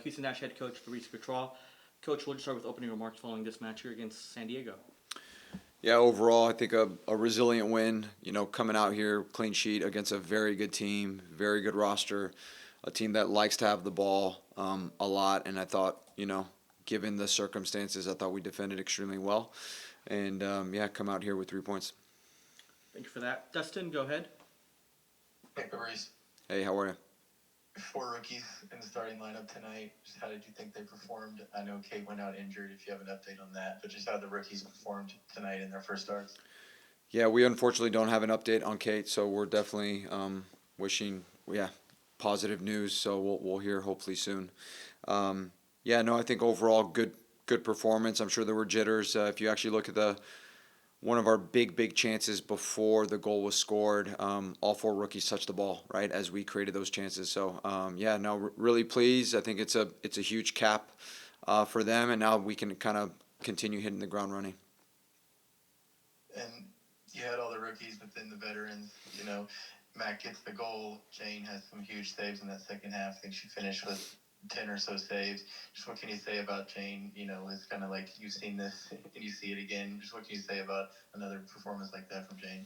Houston Dash head coach Fabrice Gautrat. Coach, we'll just start with opening remarks following this match here against San Diego. Yeah, overall, I think a resilient win, coming out here, clean sheet against a very good team, very good roster, a team that likes to have the ball a lot. And I thought, given the circumstances, I thought we defended extremely well. And, come out here with 3 points. Thank you for that. Dustin, go ahead. Hey, Fabrice. Hey, how are you? 4 rookies in the starting lineup tonight. Just how did you think they performed? I know Kate went out injured, if you have an update on that, but just how the rookies performed tonight in their first starts. Yeah, we unfortunately don't have an update on Kate, so we're definitely wishing, positive news. So we'll hear hopefully soon. I think overall good performance. I'm sure there were jitters. If you actually look at one of our big chances before the goal was scored, all 4 rookies touched the ball right as we created those chances. So really pleased. I think it's a huge cap for them, and now we can kind of continue hitting the ground running. And you had all the rookies, but then the veterans. Matt gets the goal. Jane has some huge saves in that second half. I think she finished with 10 or so saves. Just what can you say about Jane? It's kind of like you've seen this and you see it again. Just what can you say about another performance like that from Jane?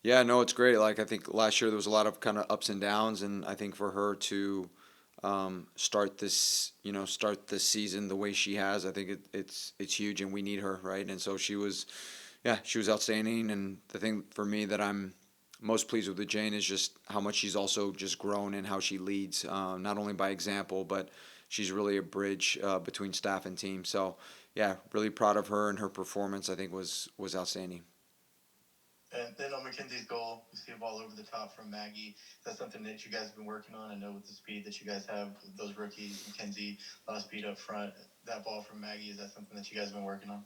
Yeah, no, it's great. Like I think last year there was a lot of kind of ups and downs, and I think for her to start this season the way she has, I think it's huge, and we need her, right? And so she was outstanding. And the thing for me that I'm most pleased with Jane is just how much she's also just grown and how she leads, not only by example, but she's really a bridge between staff and team. So, really proud of her, and her performance I think was outstanding. And then on Mackenzie's goal, you see a ball over the top from Maggie. That's something that you guys have been working on. I know with the speed that you guys have, those rookies, Mackenzie, a lot of speed up front. That ball from Maggie, is that something that you guys have been working on?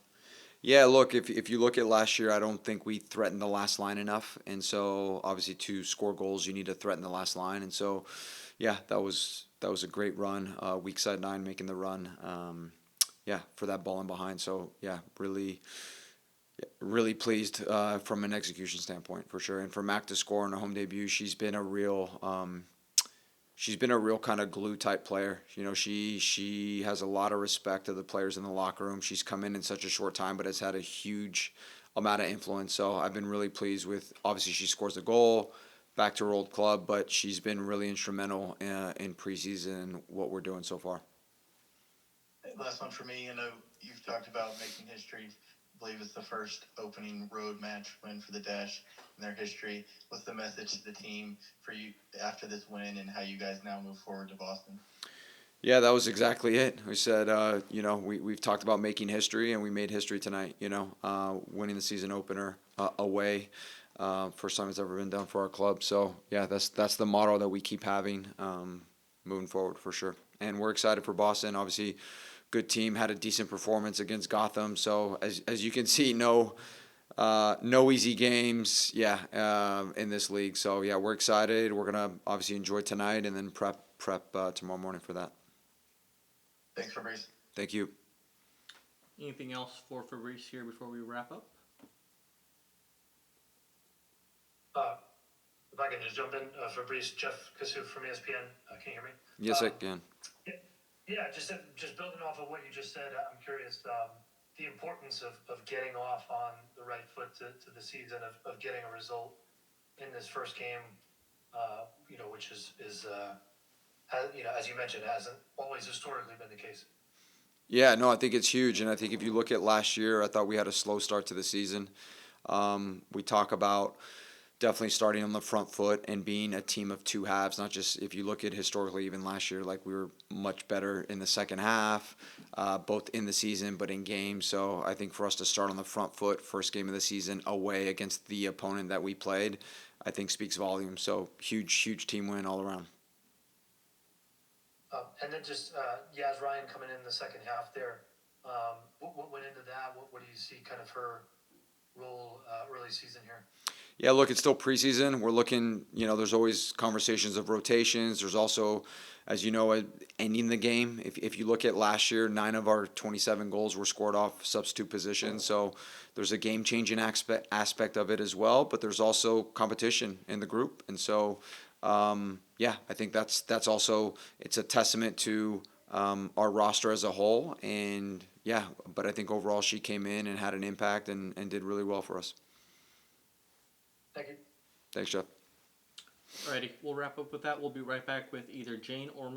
Yeah, look, if you look at last year, I don't think we threatened the last line enough. And so obviously to score goals, you need to threaten the last line. And so, that was a great run. Weak side 9 making the run. For that ball in behind. So really pleased from an execution standpoint for sure. And for Mac to score in a home debut, she's been a real kind of glue type player. She has a lot of respect of the players in the locker room. She's come in such a short time, but has had a huge amount of influence. So I've been really pleased with. Obviously, she scores a goal back to her old club, but she's been really instrumental in preseason and what we're doing so far. Last one for me. I know you've talked about making history. I believe it's the first opening road match win for the Dash in their history. What's the message to the team for you after this win, and how you guys now move forward to Boston? Yeah, that was exactly it. We said, we've talked about making history, and we made history tonight, winning the season opener away. First time it's ever been done for our club. So, that's the motto that we keep having moving forward for sure. And we're excited for Boston. Obviously, good team, had a decent performance against Gotham. So, as you can see, no easy games, in this league. So, we're excited. We're going to obviously enjoy tonight and then prep tomorrow morning for that. Thanks, Fabrice. Thank you. Anything else for Fabrice here before we wrap up? If I can just jump in, Fabrice, Jeff Kassouf from ESPN. Can you hear me? Yes, I can. Yeah, just building off of what you just said, I'm curious the importance of getting off on the right foot to the season, of getting a result in this first game, which is as you mentioned, hasn't always historically been the case. Yeah, no, I think it's huge. And I think if you look at last year, I thought we had a slow start to the season. We talk about definitely starting on the front foot and being a team of 2 halves, not just if you look at historically, even last year, like we were much better in the second half, both in the season but in games. So I think for us to start on the front foot, first game of the season away against the opponent that we played, I think speaks volumes. So huge team win all around. And then just Yaz Ryan coming in the second half there. What went into that? What do you see kind of her role early season here? Yeah, look, it's still preseason. We're looking, there's always conversations of rotations. There's also, as you know, ending the game. If you look at last year, 9 of our 27 goals were scored off substitute positions. So there's a game-changing aspect of it as well, but there's also competition in the group. And so, I think that's also, it's a testament to our roster as a whole. And yeah, but I think overall she came in and had an impact and did really well for us. Thank you. Thanks, Jeff. Alrighty, we'll wrap up with that. We'll be right back with either Jane or